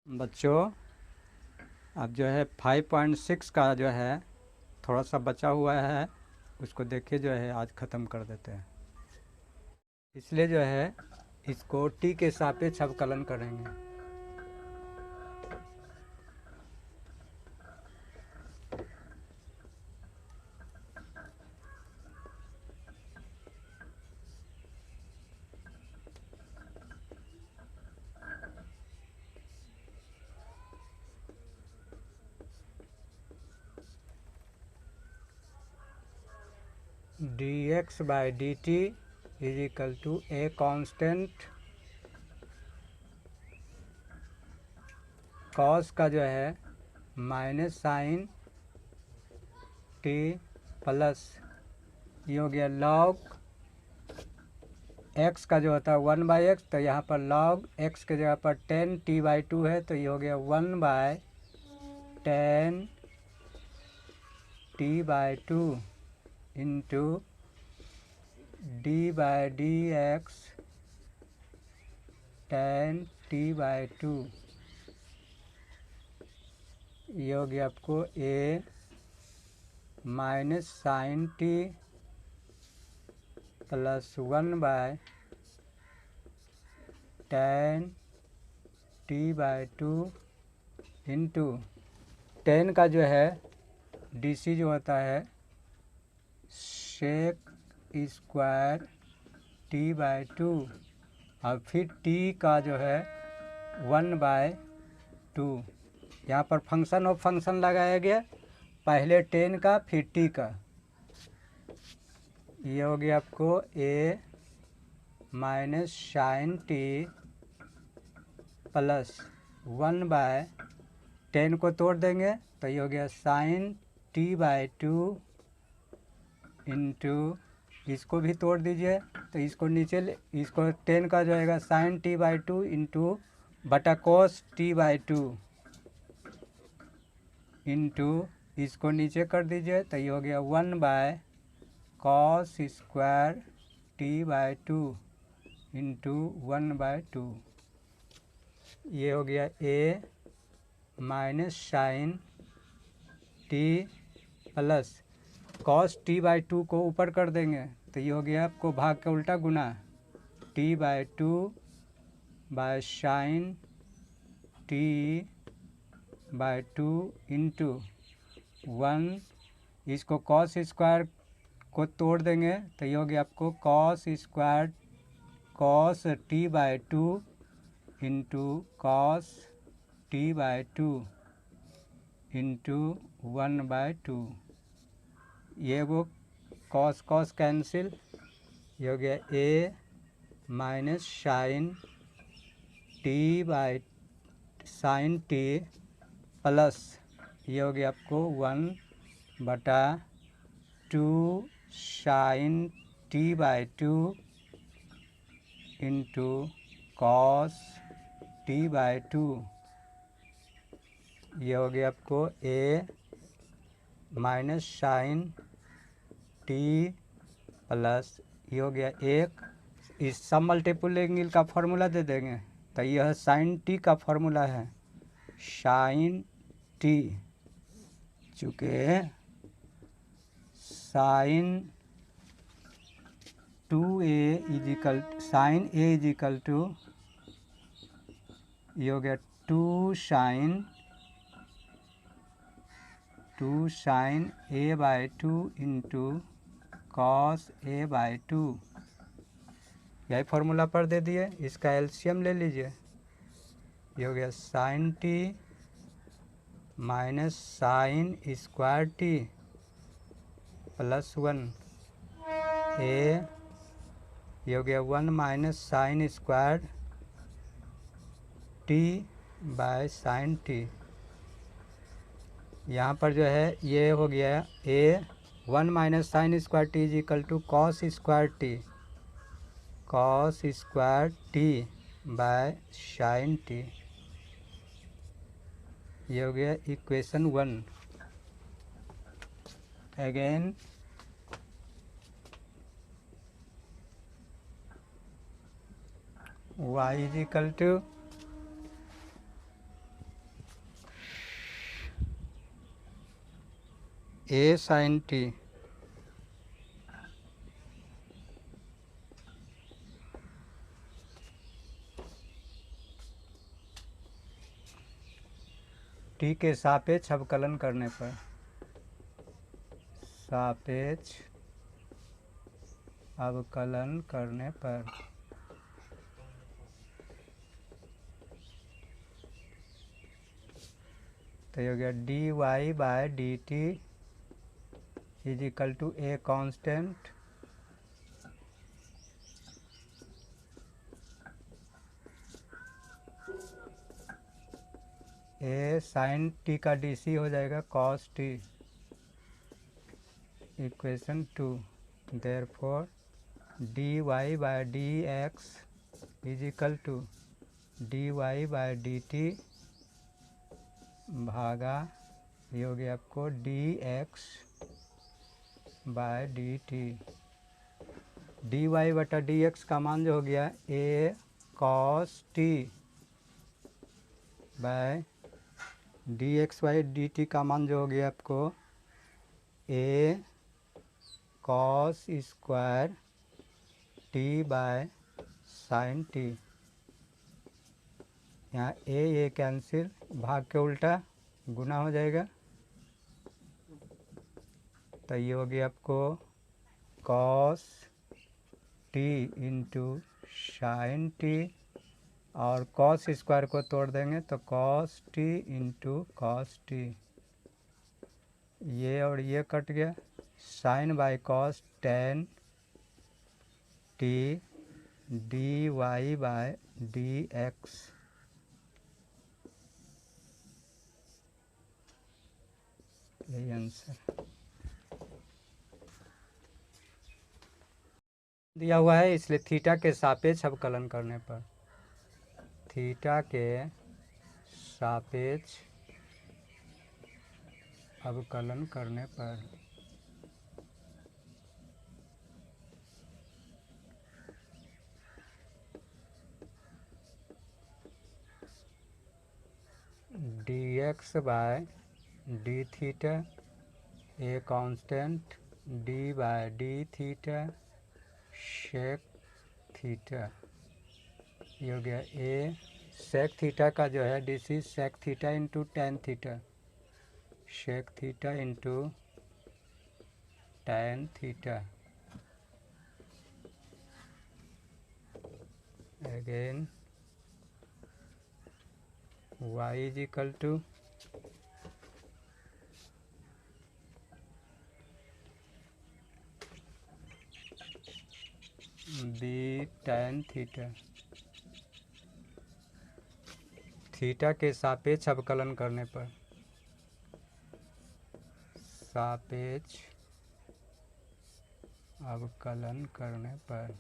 बच्चों, अब जो है 5.6 का जो है थोड़ा सा बचा हुआ है, उसको देखिए जो है आज ख़त्म कर देते हैं। इसलिए जो है इसको टी के सापेक्ष अवकलन करेंगे। D x by D T is equal to a constant cos का जो है माइनस साइन टी प्लस ये हो गया लॉग एक्स का जो होता है 1/x, तो यहाँ पर लॉग एक्स के जगह पर 10t/2 है, तो ये हो गया 1/10t/2 इंटू d/dx 10t/2। ये हो गया आपको a minus sine t plus 1/10t/2 into 10 का जो है डीसी जो होता है सेक स्क्वायर t/2 और फिर t का जो है 1/2। यहाँ पर फंक्शन ऑफ फंक्शन लगाया गया, पहले 10 का फिर t का। ये हो गया आपको a minus sine t plus 1/10 को तोड़ देंगे तो ये हो गया साइन t/2 इंटू इसको भी तोड़ दीजिए तो इसको नीचे इसको 10 का जो है साइन t/2 इंटू बटा कोस t/2 इंटू इसको नीचे कर दीजिए तो ये हो गया 1/cos स्क्वायर t/2 इंटू 1/2। ये हो गया a minus sine t plus cos t/2 को ऊपर कर देंगे तो ये हो गया आपको भाग का उल्टा गुना t/2 by sine t/2 into 1। इसको कॉस स्क्वायर को तोड़ देंगे तो ये हो गया आपको cos square cos t/2 into cos t/2 into 1/2। ये वो कॉस कॉस कैंसिल, ये हो गया a minus sine t plus ये हो गया आपको 1/2 sign t/2 into cos t/2। ये हो गया आपको a minus sine t plus ये हो गया एक, इस सब मल्टीपल एंगल का फार्मूला दे देंगे तो यह साइन टी का फार्मूला है साइन टी, चूँकि sine 2a is equal sine a is equal to ये हो गया 2 sign a/2 into cos a/2। यही फार्मूला पर दे दिए, इसका एलसीएम ले लीजिए। ये हो गया sine t minus sine square t plus 1 a, ये हो गया 1 minus sine square t by sine t. यहाँ पर जो है ये हो गया a 1 minus sine square t is equal to cos square t by sine t. ये हो गया equation 1। Again y is equal to a sine t t के सापेक्ष अवकलन करने पर सापेक्ष अवकलन करने पर तो ये हो गया dy by D T is equal to a constant a sine T का डीसी हो जाएगा cos T equation 2 therefore dy by D X is equal to dy by D T भागा ये हो गया आपको D x by D T D Y बटा D X का मान जो हो गया a cos T by D x by D T का मान जो हो गया आपको ए cos square t by sine t. यहाँ ए कैंसिल, भाग के उल्टा गुना हो जाएगा तो ये हो गया आपको cos t into sine t और कॉस स्क्वायर को तोड़ देंगे तो cos t into cos t, ये और ये कट गया, sine by cos tan t D Y by D x. यही आंसर दिया हुआ है, इसलिए थीटा के सापेक्ष अवकलन करने पर थीटा के सापेक्ष अवकलन करने पर d x by D theta a constant d by D theta sec theta, ये हो गया ए सेक थीटा का जो है DC sec theta into tan theta, sec theta into tan theta, again y is equal to b tan theta. Theta के सापेक्ष अवकलन करने पर सापेक्ष अवकलन करने पर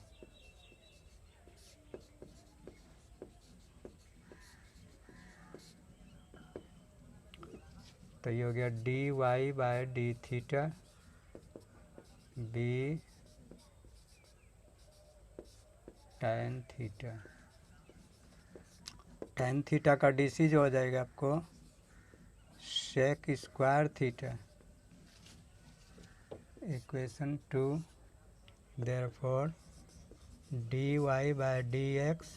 तो ये हो गया D Y by D theta B tan theta. Tan theta का डीसी जो हो जाएगा आपको sec square theta, equation 2 therefore D Y by D X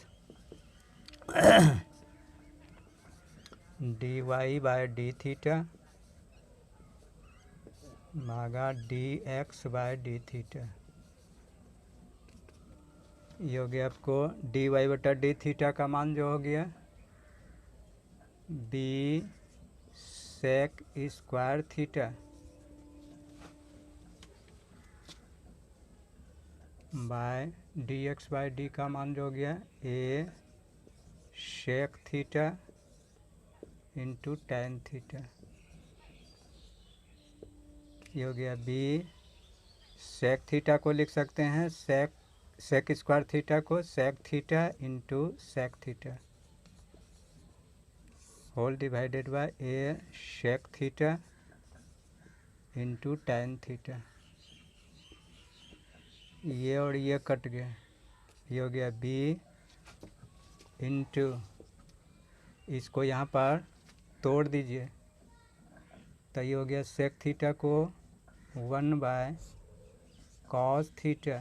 D Y by D theta भागा D x by D theta, ये हो गया आपको डी वाई बटा डी थीटा का मान जो हो गया B sec square theta by D x by D का मान जो हो गया a sec theta into tan theta, ये हो गया बी सेक थीटा को लिख सकते हैं सेक स्क्वायर थीटा को sec theta into sec theta whole divided by a sec theta into tan theta, ये और ये कट गया, ये हो गया बी इंटू, इसको यहाँ पर तोड़ दीजिए तो ये हो गया सेक थीटा को 1/cos theta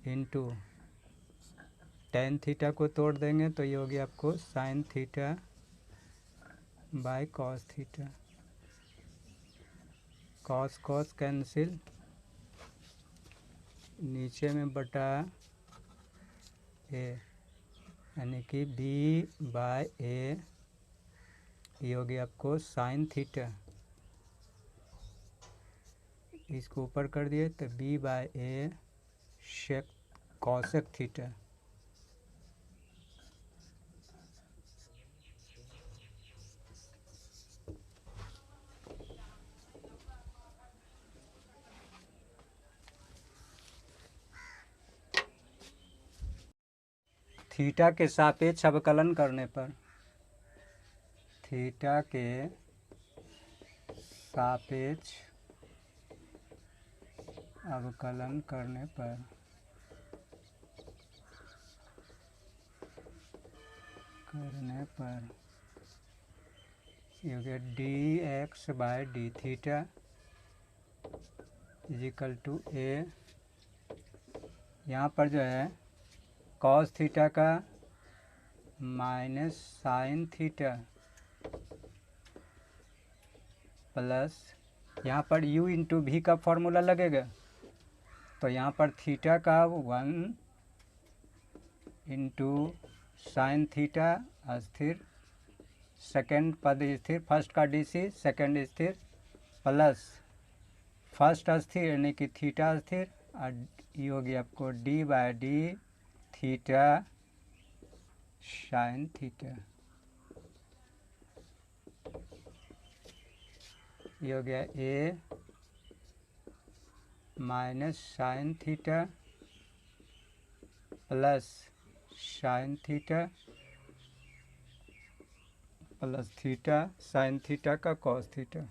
into tan theta को तोड़ देंगे तो ये होगी आपको sign theta by cos theta. Cos cos cancel, नीचे में बटा ए, यानी कि b/a ये होगी आपको साइन थीटा। इसको ऊपर कर दिए तो b/a shake cosec theta. Theta के सापेक्ष अवकलन करने पर, थीटा के सापेक्ष अवकलन करने पर ये हो गया dx/d theta is equal to a। यहाँ पर जो है कॉस थीटा का माइनस साइन थीटा प्लस यहाँ पर u इंटू भी का फॉर्मूला लगेगा, तो यहाँ पर थीटा का 1 इंटू साइन थीटा अस्थिर, सेकेंड पद स्थिर, फर्स्ट का डीसी सेकेंड स्थिर, प्लस फर्स्ट अस्थिर यानी कि थीटा अस्थिर, और ये होगी आपको d/d थीटा साइन थीटा। ये हो गया a minus sine theta plus sine theta plus theta sine theta का cos theta.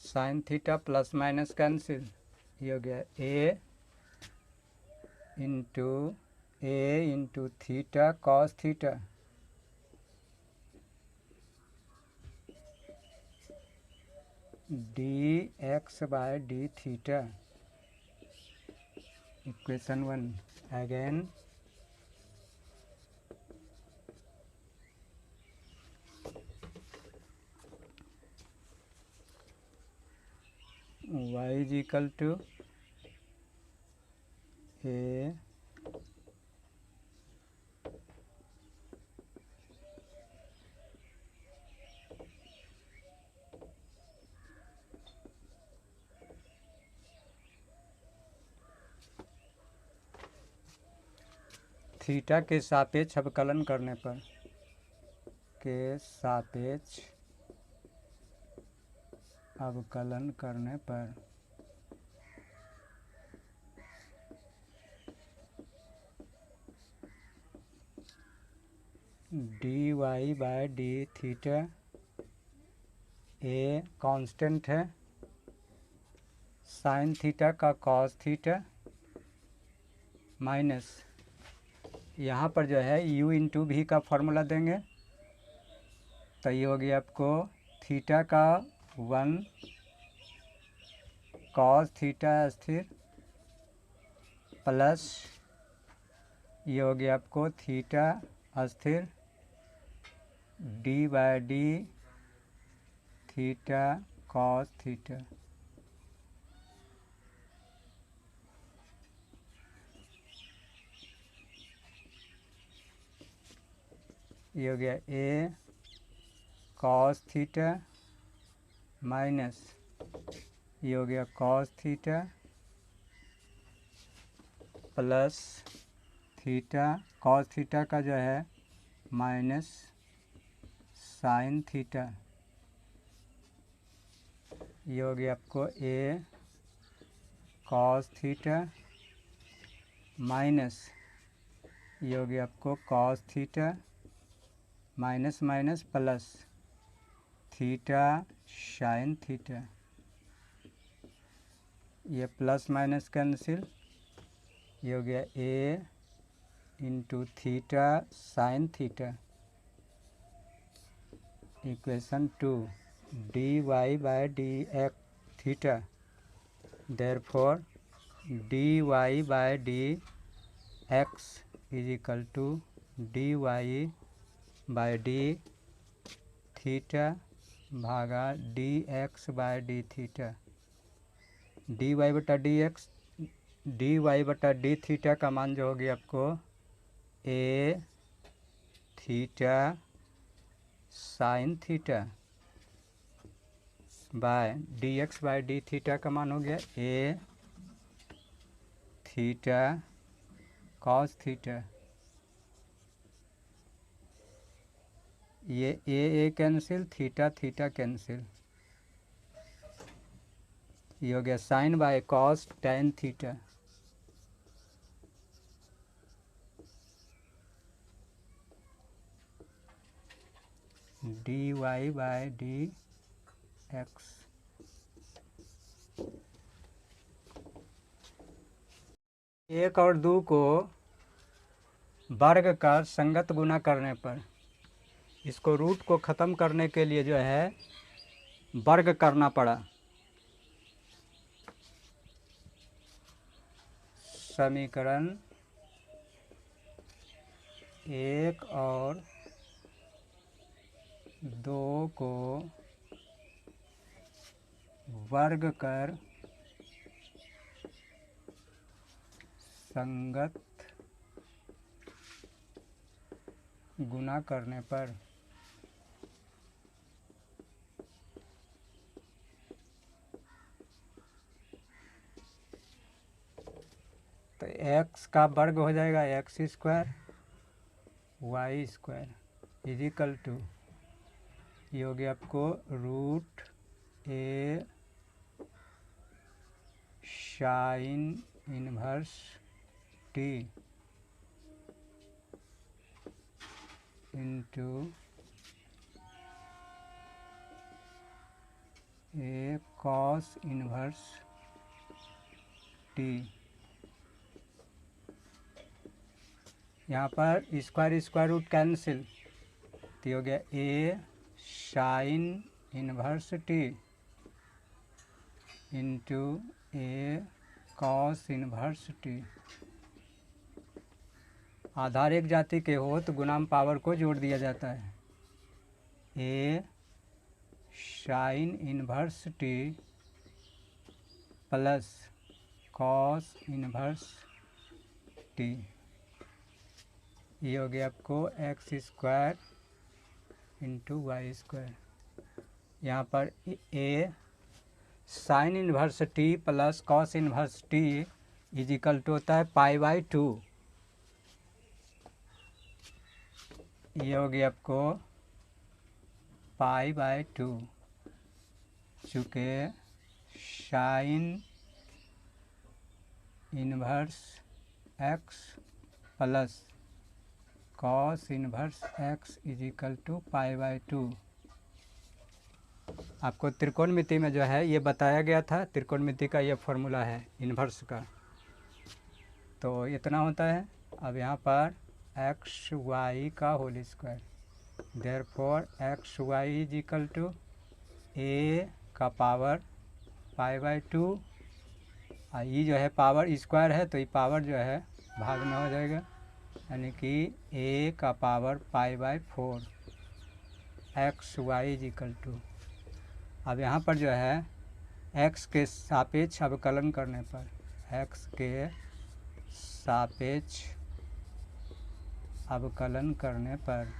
Sine theta plus minus cancel, ये हो गया a into theta cos theta dx/d theta. Equation 1 again y is equal to a theta के सापेक्ष अवकलन करने पर, के सापेक्ष अवकलन करने पर dy/d थीटा a कांस्टेंट है, साइन थीटा का कॉस थीटा माइनस यहाँ पर जो है u इंटू भी का फॉर्मूला देंगे, तो ये होगी आपको थीटा का 1 कॉस थीटा स्थिर प्लस ये हो गया आपको थीटा अस्थिर d/d थीटा कॉस थीटा। ये हो गया a कॉस थीटा माइनस ये हो गया cos theta plus theta cos theta का जो है माइनस साइन थीटा। ये हो गया आपको a कॉस थीटा माइनस ये हो गया आपको cos theta minus minus plus theta sine theta. ये प्लस माइनस कैंसिल, ये हो गया a into theta sine theta. Equation 2 dy by D X theta, therefore dy by D X is equal to dy by D theta भागा D x by D theta. dy बटा D X, dy बटा D theta का मान जो होगी आपको a theta sine theta by D x by D theta का मान हो गया ए थीटा कॉस थीटा। ये a cancel, theta theta cancel, ये हो गया sine by cos tan theta. D Y by D x. एक और दो को वर्ग का संगत गुना करने पर इसको रूट को ख़त्म करने के लिए जो है वर्ग करना पड़ा। समीकरण एक और दो को वर्ग कर संगत गुना करने पर तो x का वर्ग हो जाएगा x square y square is equal to, ये हो गया आपको root a sine inverse t into a cos inverse t. यहाँ पर स्क्वायर स्क्वायर रूट कैंसिल, तो हो गया a sine inverse t into a cos inverse t. आधार एक जाति के हो तो गुणाम पावर को जोड़ दिया जाता है। A sine inverse T plus cos inverse T, ये हो गया आपको X square into Y square. यहाँ पर a sine inverse T plus cos inverse T is equal to होता है पाई बाई 2। ये हो गया आपको पाई बाई 2, चूँकि sine inverse x plus cos inverse x is equal to pi by 2। आपको त्रिकोणमिति में जो है ये बताया गया था, त्रिकोणमिति का ये फॉर्मूला है इन्वर्स का, तो इतना होता है। अब यहाँ पर एक्स वाई का whole square, therefore X Y is equal to a का पावर पाई बाई 2, और ये जो है पावर स्क्वायर है तो ये पावर जो है भाग में हो जाएगा, यानी कि ए का power pi by 4 x Y is equal to. अब यहाँ पर जो है x के सापेक्ष अवकलन करने पर, x के सापेक्ष अवकलन करने पर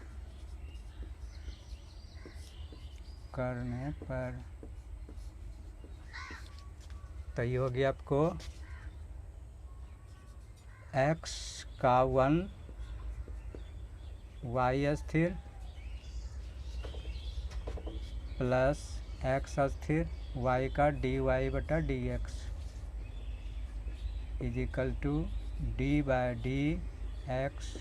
तो ये हो गया आपको x का 1 y स्थिर प्लस एक्स स्थिर y का डी वाई बटा D X is equal to D by D X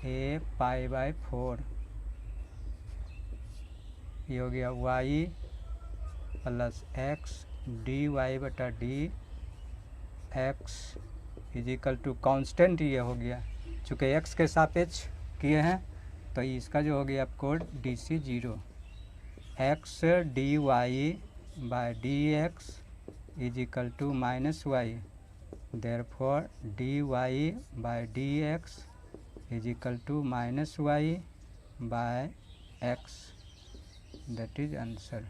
a pi by 4। ये हो गया y plus X D Y बटा D X is equal to constant ये हो गया, चूँकि x के सापेक्ष किए हैं तो इसका जो हो गया आपको D C 0। x dy by dx is equal to minus y. Therefore dy by dx is equal to minus y by x. That is answer.